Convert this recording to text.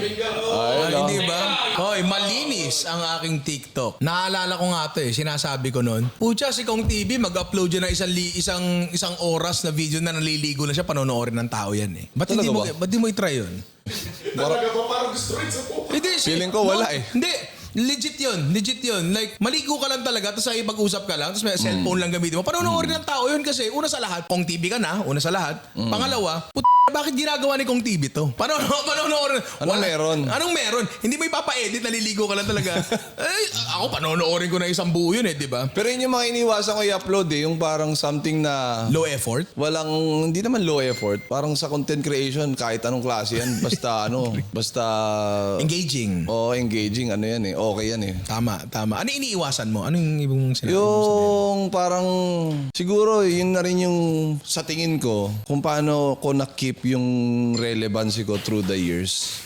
Hindi ba? Hoy, malinis ang aking TikTok. Naalala ko nga ito sinasabi ko noon. Pucha, si Kong TV mag-upload yun ng isang oras na video na naliligo na siya, panonoorin ng tao yan eh. Ba't di mo i-try yun? Talaga ba? Parang gusto rin sa po. Hindi, Feeling ko wala eh. Hindi. Legit yun. Like, maligo ka lang talaga, tapos ay pag-usap ka lang, tapos may cellphone lang gamitin mo. Panonoorin ng tao yun kasi, una sa lahat, Kong TV ka na, una sa lahat. Pangalawa, bakit ginagawa ni Kong TV to? Panonoorin. Anong meron? Hindi mo ipapa-edit, naliligo ka lang talaga. Ako panonoorin ko na isang buo yun di ba? Pero yun yung mga iniwasan ko i-upload yung parang something na... Low effort? Hindi naman low effort. Parang sa content creation, kahit anong klase yan. Basta... Engaging. Engaging. Ano yan okay yan Tama. Ano iniiwasan mo? Anong ibang sinabi mo? Yung parang... Siguro, yun na rin yung sa tingin ko, kung paano ko na-keep yung relevancy ko through the years.